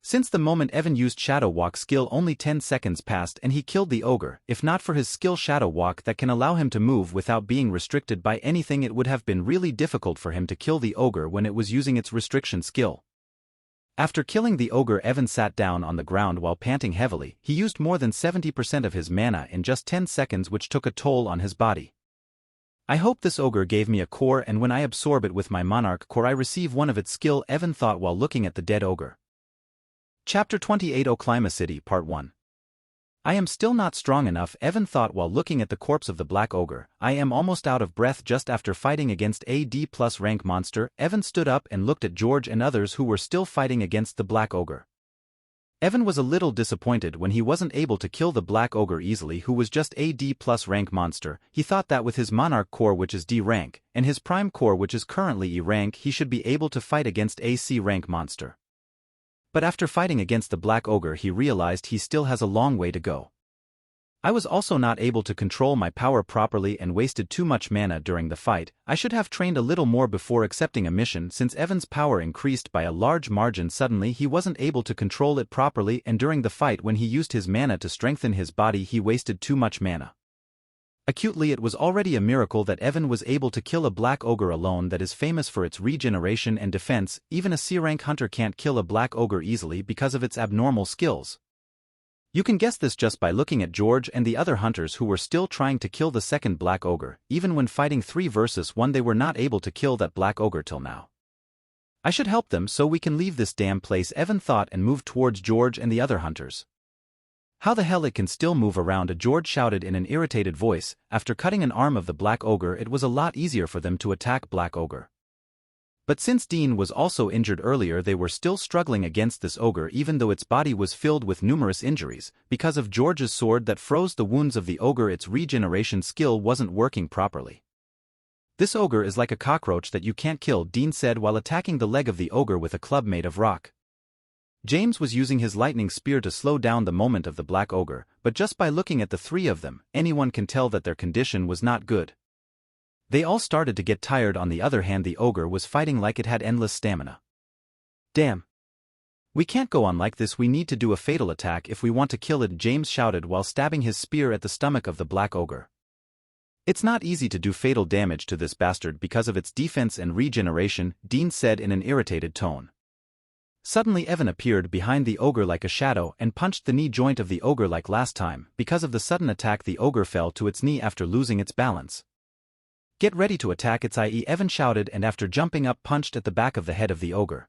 Since the moment Evan used Shadow Walk skill, only 10 seconds passed and he killed the ogre. If not for his skill Shadow Walk that can allow him to move without being restricted by anything, it would have been really difficult for him to kill the ogre when it was using its restriction skill. After killing the ogre, Evan sat down on the ground while panting heavily. He used more than 70% of his mana in just 10 seconds, which took a toll on his body. "I hope this ogre gave me a core, and when I absorb it with my Monarch core I receive one of its skill," Evan thought while looking at the dead ogre. Chapter 28, Oklima City, Part 1. "I am still not strong enough," Evan thought while looking at the corpse of the black ogre. "I am almost out of breath just after fighting against a D+ rank monster." Evan stood up and looked at George and others who were still fighting against the black ogre. Evan was a little disappointed when he wasn't able to kill the black ogre easily, who was just a D+ rank monster. He thought that with his Monarch core, which is D rank, and his Prime core, which is currently E rank, he should be able to fight against a C rank monster. But after fighting against the Black Ogre he realized he still has a long way to go. I was also not able to control my power properly and wasted too much mana during the fight. I should have trained a little more before accepting a mission since Evan's power increased by a large margin. Suddenly he wasn't able to control it properly, and during the fight when he used his mana to strengthen his body he wasted too much mana. Acutely, it was already a miracle that Evan was able to kill a Black Ogre alone that is famous for its regeneration and defense. Even a C-rank hunter can't kill a Black Ogre easily because of its abnormal skills. You can guess this just by looking at George and the other hunters who were still trying to kill the second Black Ogre. Even when fighting 3 versus 1 they were not able to kill that Black Ogre till now. I should help them so we can leave this damn place, Evan thought, and moved towards George and the other hunters. How the hell it can still move around? George shouted in an irritated voice. After cutting an arm of the Black Ogre it was a lot easier for them to attack Black Ogre. But since Dean was also injured earlier they were still struggling against this ogre even though its body was filled with numerous injuries. Because of George's sword that froze the wounds of the ogre, its regeneration skill wasn't working properly. This ogre is like a cockroach that you can't kill, Dean said while attacking the leg of the ogre with a club made of rock. James was using his lightning spear to slow down the movement of the Black Ogre, but just by looking at the 3 of them, anyone can tell that their condition was not good. They all started to get tired. On the other hand, the ogre was fighting like it had endless stamina. Damn. We can't go on like this, we need to do a fatal attack if we want to kill it, James shouted while stabbing his spear at the stomach of the Black Ogre. It's not easy to do fatal damage to this bastard because of its defense and regeneration, Dean said in an irritated tone. Suddenly Evan appeared behind the ogre like a shadow and punched the knee joint of the ogre like last time. Because of the sudden attack the ogre fell to its knee after losing its balance. Get ready to attack its eye, Evan shouted, and after jumping up punched at the back of the head of the ogre.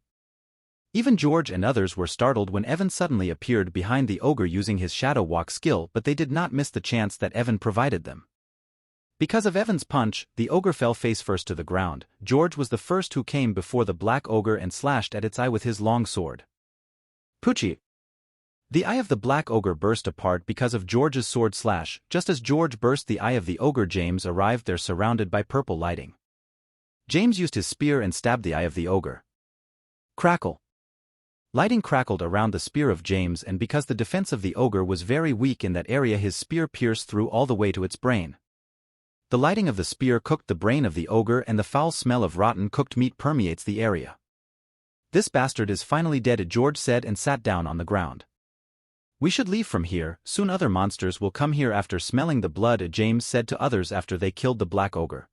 Even George and others were startled when Evan suddenly appeared behind the ogre using his shadow walk skill, but they did not miss the chance that Evan provided them. Because of Evan's punch, the ogre fell face first to the ground. George was the first who came before the Black Ogre and slashed at its eye with his long sword. Poochie! The eye of the Black Ogre burst apart because of George's sword slash. Just as George burst the eye of the ogre, James arrived there surrounded by purple lighting. James used his spear and stabbed the eye of the ogre. Crackle! Lighting crackled around the spear of James, and because the defense of the ogre was very weak in that area his spear pierced through all the way to its brain. The lighting of the spear cooked the brain of the ogre and the foul smell of rotten cooked meat permeates the area. This bastard is finally dead, George said and sat down on the ground. We should leave from here, soon other monsters will come here after smelling the blood, James said to others after they killed the Black Ogre.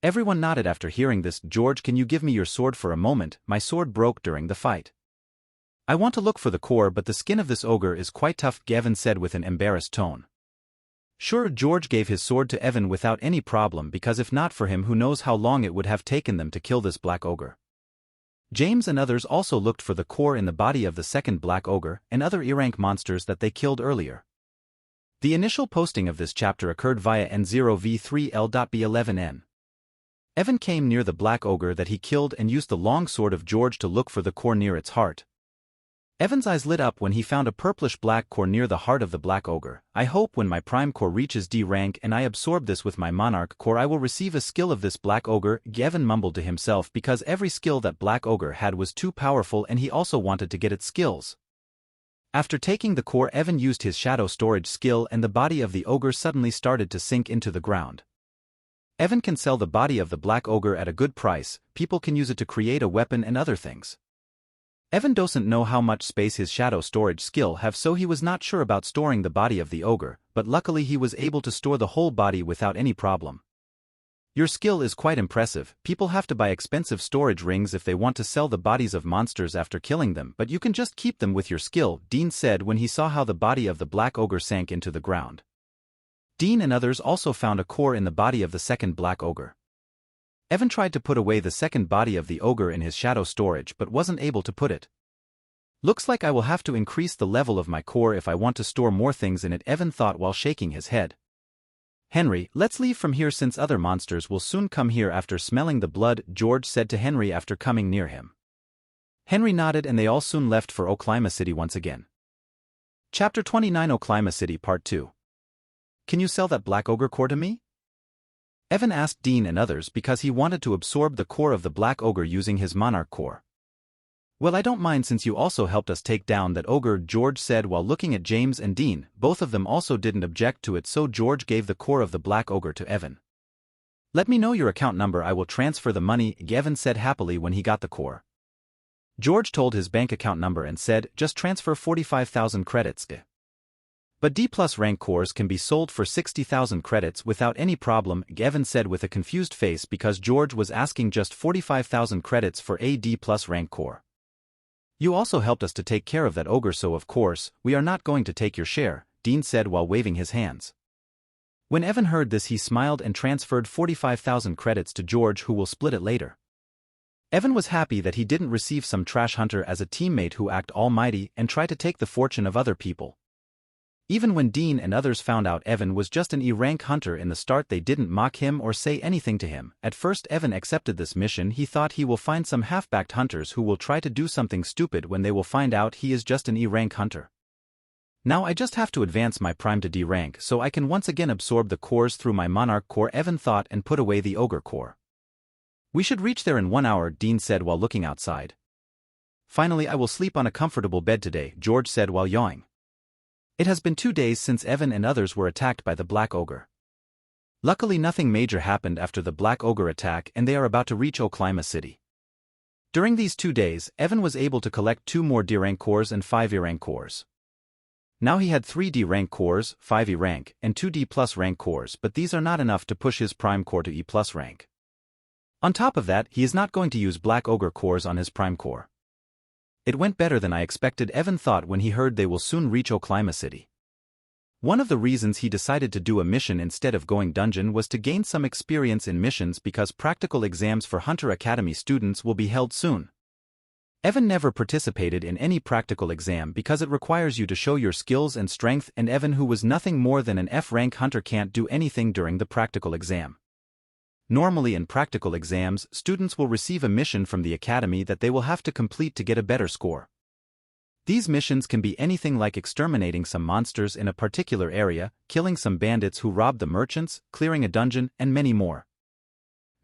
Everyone nodded after hearing this. George, can you give me your sword for a moment? My sword broke during the fight. I want to look for the core, but the skin of this ogre is quite tough, Gavin said with an embarrassed tone. Sure, George gave his sword to Evan without any problem because if not for him who knows how long it would have taken them to kill this Black Ogre. James and others also looked for the core in the body of the second Black Ogre and other E-rank monsters that they killed earlier. The initial posting of this chapter occurred via N0V3L.B11N. Evan came near the Black Ogre that he killed and used the long sword of George to look for the core near its heart. Evan's eyes lit up when he found a purplish-black core near the heart of the Black Ogre. I hope when my Prime Core reaches D rank and I absorb this with my Monarch Core I will receive a skill of this Black Ogre, Evan mumbled to himself because every skill that Black Ogre had was too powerful and he also wanted to get its skills. After taking the core, Evan used his shadow storage skill and the body of the ogre suddenly started to sink into the ground. Evan can sell the body of the Black Ogre at a good price, people can use it to create a weapon and other things. Evan doesn't know how much space his shadow storage skill have, so he was not sure about storing the body of the ogre, but luckily he was able to store the whole body without any problem. Your skill is quite impressive. People have to buy expensive storage rings if they want to sell the bodies of monsters after killing them, but you can just keep them with your skill, Dean said when he saw how the body of the Black Ogre sank into the ground. Dean and others also found a core in the body of the second Black Ogre. Evan tried to put away the second body of the ogre in his shadow storage but wasn't able to put it. Looks like I will have to increase the level of my core if I want to store more things in it, Evan thought while shaking his head. Henry, let's leave from here since other monsters will soon come here after smelling the blood, George said to Henry after coming near him. Henry nodded and they all soon left for Oklima City once again. Chapter 29 Oklima City Part 2. Can you sell that Black Ogre core to me? Evan asked Dean and others because he wanted to absorb the core of the Black Ogre using his Monarch Core. Well, I don't mind since you also helped us take down that ogre, George said while looking at James and Dean. Both of them also didn't object to it, so George gave the core of the black ogre to Evan. Let me know your account number, I will transfer the money, Evan said happily when he got the core. George told his bank account number and said, just transfer 45,000 credits. But D+ rank cores can be sold for 60,000 credits without any problem, Evan said with a confused face because George was asking just 45,000 credits for a D+ rank core. You also helped us to take care of that ogre, so of course, we are not going to take your share, Dean said while waving his hands. When Evan heard this, he smiled and transferred 45,000 credits to George, who will split it later. Evan was happy that he didn't receive some trash hunter as a teammate who act almighty and try to take the fortune of other people. Even when Dean and others found out Evan was just an E-rank hunter in the start, they didn't mock him or say anything to him. At first Evan accepted this mission. He thought he will find some half-backed hunters who will try to do something stupid when they will find out he is just an E-rank hunter. Now I just have to advance my prime to D rank so I can once again absorb the cores through my Monarch core, Evan thought, and put away the Ogre core. We should reach there in 1 hour, Dean said while looking outside. Finally, I will sleep on a comfortable bed today, George said while yawning. It has been 2 days since Evan and others were attacked by the Black Ogre. Luckily nothing major happened after the Black Ogre attack, and they are about to reach Oklima City. During these 2 days, Evan was able to collect 2 more D rank cores and 5 E rank cores. Now he had 3 D rank cores, 5 E rank, and 2 D+ rank cores, but these are not enough to push his prime core to E+ rank. On top of that, he is not going to use Black Ogre cores on his prime core. It went better than I expected, Evan thought when he heard they will soon reach Oklima City. One of the reasons he decided to do a mission instead of going dungeon was to gain some experience in missions because practical exams for Hunter Academy students will be held soon. Evan never participated in any practical exam because it requires you to show your skills and strength, and Evan, who was nothing more than an F-rank hunter, can't do anything during the practical exam. Normally in practical exams, students will receive a mission from the academy that they will have to complete to get a better score. These missions can be anything like exterminating some monsters in a particular area, killing some bandits who robbed the merchants, clearing a dungeon, and many more.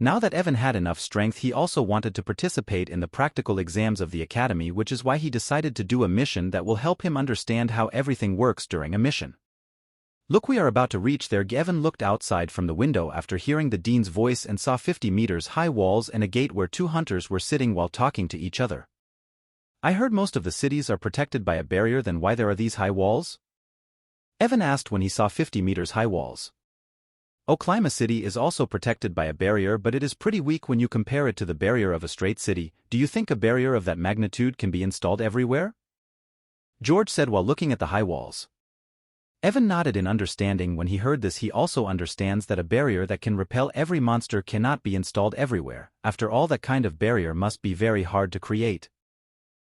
Now that Evan had enough strength, he also wanted to participate in the practical exams of the academy, which is why he decided to do a mission that will help him understand how everything works during a mission. Look, we are about to reach there. Evan looked outside from the window after hearing the dean's voice and saw 50 meters high walls and a gate where 2 hunters were sitting while talking to each other. I heard most of the cities are protected by a barrier, then why there are these high walls? Evan asked when he saw 50 meters high walls. Oklima City is also protected by a barrier, but it is pretty weak when you compare it to the barrier of a straight city. Do you think a barrier of that magnitude can be installed everywhere? George said while looking at the high walls. Evan nodded in understanding. When he heard this, he also understands that a barrier that can repel every monster cannot be installed everywhere. After all, that kind of barrier must be very hard to create.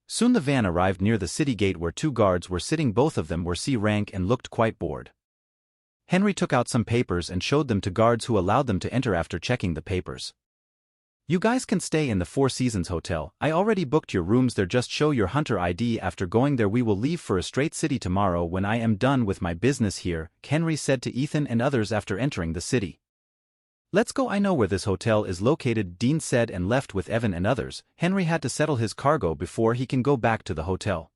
Soon the van arrived near the city gate where 2 guards were sitting. Both of them were C rank and looked quite bored. Henry took out some papers and showed them to guards, who allowed them to enter after checking the papers. You guys can stay in the Four Seasons Hotel. I already booked your rooms there. Just show your hunter ID. After going there, we will leave for a straight city tomorrow when I am done with my business here, Henry said to Ethan and others after entering the city. Let's go, I know where this hotel is located, Dean said, and left with Evan and others. Henry had to settle his cargo before he can go back to the hotel.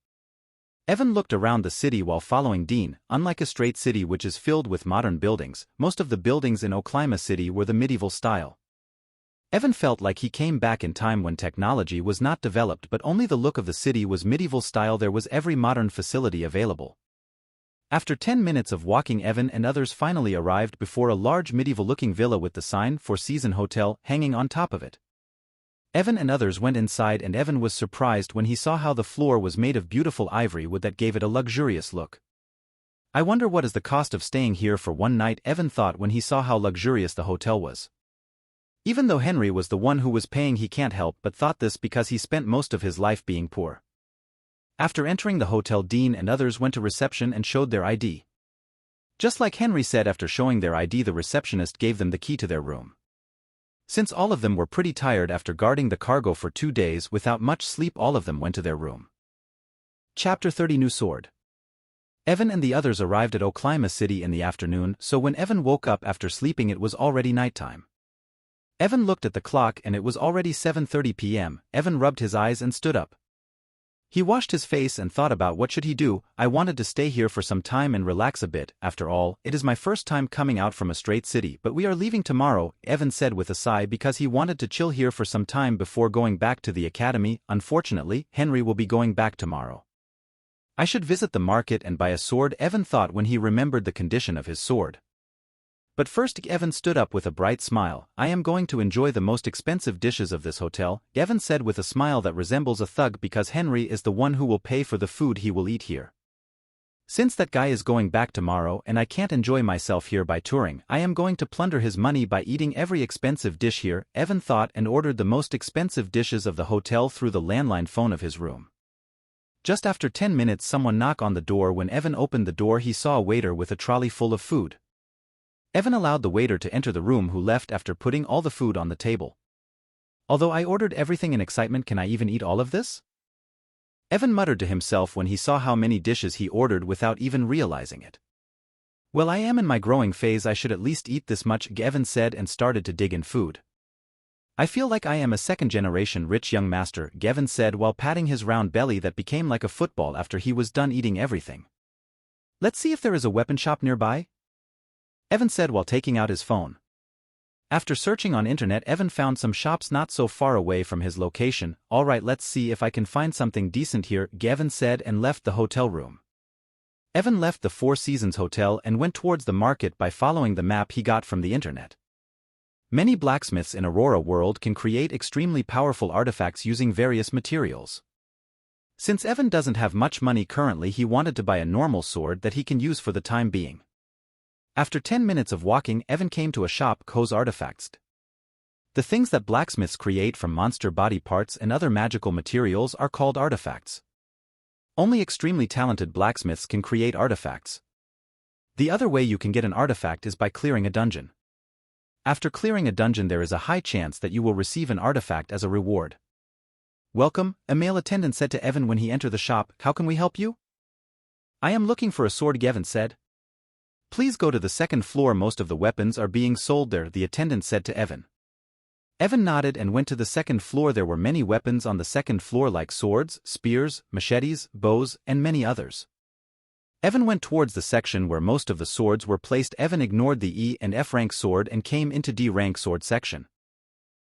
Evan looked around the city while following Dean. Unlike a straight city which is filled with modern buildings, most of the buildings in Oklima City were the medieval style. Evan felt like he came back in time when technology was not developed, but only the look of the city was medieval style. There was every modern facility available. After 10 minutes of walking, Evan and others finally arrived before a large medieval-looking villa with the sign Four Seasons Hotel hanging on top of it. Evan and others went inside, and Evan was surprised when he saw how the floor was made of beautiful ivory wood that gave it a luxurious look. I wonder what is the cost of staying here for one night, Evan thought when he saw how luxurious the hotel was. Even though Henry was the one who was paying, he can't help but thought this because he spent most of his life being poor. After entering the hotel, Dean and others went to reception and showed their ID. Just like Henry said, after showing their ID, the receptionist gave them the key to their room. Since all of them were pretty tired after guarding the cargo for 2 days without much sleep, all of them went to their room. Chapter 30 New Sword. Evan and the others arrived at Oklima City in the afternoon, so when Evan woke up after sleeping, it was already nighttime. Evan looked at the clock and it was already 7:30 p.m. Evan rubbed his eyes and stood up. He washed his face and thought about what should he do. I wanted to stay here for some time and relax a bit. After all, it is my first time coming out from a straight city, but we are leaving tomorrow, Evan said with a sigh because he wanted to chill here for some time before going back to the academy. Unfortunately, Henry will be going back tomorrow. I should visit the market and buy a sword, Evan thought when he remembered the condition of his sword. But first, Evan stood up with a bright smile. I am going to enjoy the most expensive dishes of this hotel, Evan said with a smile that resembles a thug because Henry is the one who will pay for the food he will eat here. Since that guy is going back tomorrow and I can't enjoy myself here by touring, I am going to plunder his money by eating every expensive dish here, Evan thought and ordered the most expensive dishes of the hotel through the landline phone of his room. Just after 10 minutes someone knocked on the door. When Evan opened the door he saw a waiter with a trolley full of food. Evan allowed the waiter to enter the room, who left after putting all the food on the table. Although I ordered everything in excitement, can I even eat all of this? Evan muttered to himself when he saw how many dishes he ordered without even realizing it. Well, I am in my growing phase, I should at least eat this much, Evan said and started to dig in food. I feel like I am a second-generation rich young master, Evan said while patting his round belly that became like a football after he was done eating everything. Let's see if there is a weapon shop nearby, Evan said while taking out his phone. After searching on internet, Evan found some shops not so far away from his location. Alright, let's see if I can find something decent here, Evan said and left the hotel room. Evan left the Four Seasons Hotel and went towards the market by following the map he got from the internet. Many blacksmiths in Arora World can create extremely powerful artifacts using various materials. Since Evan doesn't have much money currently, he wanted to buy a normal sword that he can use for the time being. After 10 minutes of walking, Evan came to a shop called Artifacts. The things that blacksmiths create from monster body parts and other magical materials are called artifacts. Only extremely talented blacksmiths can create artifacts. The other way you can get an artifact is by clearing a dungeon. After clearing a dungeon, there is a high chance that you will receive an artifact as a reward. Welcome, a male attendant said to Evan when he entered the shop. How can we help you? I am looking for a sword, Evan said. Please go to the second floor, most of the weapons are being sold there, the attendant said to Evan. Evan nodded and went to the second floor. There were many weapons on the second floor like swords, spears, machetes, bows, and many others. Evan went towards the section where most of the swords were placed. Evan ignored the E and F rank sword and came into D rank sword section.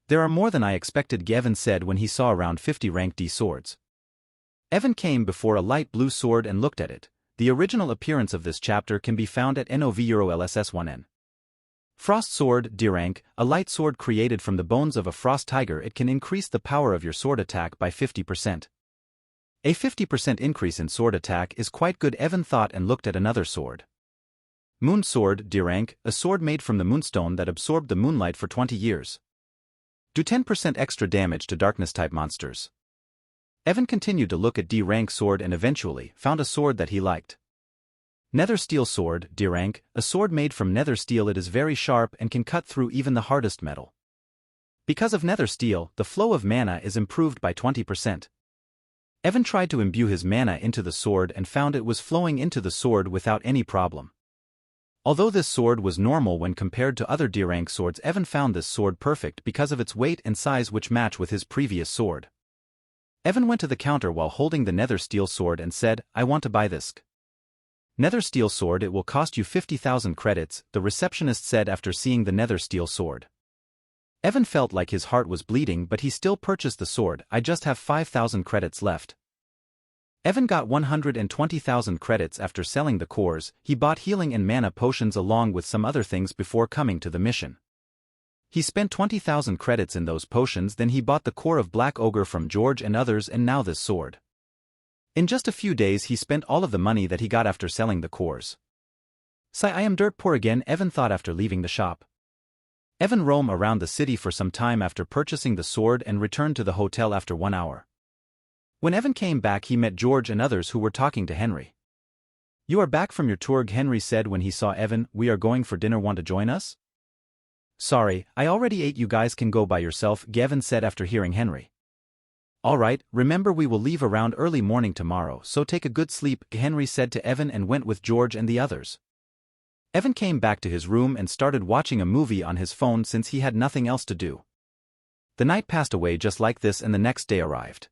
There are more than I expected, Evan said when he saw around 50 rank D swords. Evan came before a light blue sword and looked at it. The original appearance of this chapter can be found at NOVEUROLSS1N. Frost Sword, D rank, a light sword created from the bones of a frost tiger. It can increase the power of your sword attack by 50%. A 50% increase in sword attack is quite good, Evan thought and looked at another sword. Moon Sword, D rank, a sword made from the moonstone that absorbed the moonlight for 20 years. Do 10% extra damage to darkness-type monsters. Evan continued to look at D rank sword and eventually found a sword that he liked. Nether Steel Sword, D rank, a sword made from nether steel. It is very sharp and can cut through even the hardest metal. Because of nether steel, the flow of mana is improved by 20%. Evan tried to imbue his mana into the sword and found it was flowing into the sword without any problem. Although this sword was normal when compared to other D rank swords, Evan found this sword perfect because of its weight and size, which match with his previous sword. Evan went to the counter while holding the nether steel sword and said, I want to buy this nether steel sword. It will cost you 50,000 credits, the receptionist said after seeing the nether steel sword. Evan felt like his heart was bleeding, but he still purchased the sword. I just have 5,000 credits left. Evan got 120,000 credits after selling the cores. He bought healing and mana potions along with some other things before coming to the mission. He spent 20,000 credits in those potions, then he bought the core of Black Ogre from George and others, and now this sword. In just a few days he spent all of the money that he got after selling the cores. Sigh, I am dirt poor again, Evan thought after leaving the shop. Evan roamed around the city for some time after purchasing the sword and returned to the hotel after 1 hour. When Evan came back he met George and others who were talking to Henry. You are back from your tour, Henry said when he saw Evan. We are going for dinner, want to join us? Sorry, I already ate, you guys can go by yourself, Evan said after hearing Henry. Alright, remember we will leave around early morning tomorrow, so take a good sleep, Henry said to Evan and went with George and the others. Evan came back to his room and started watching a movie on his phone since he had nothing else to do. The night passed away just like this and the next day arrived.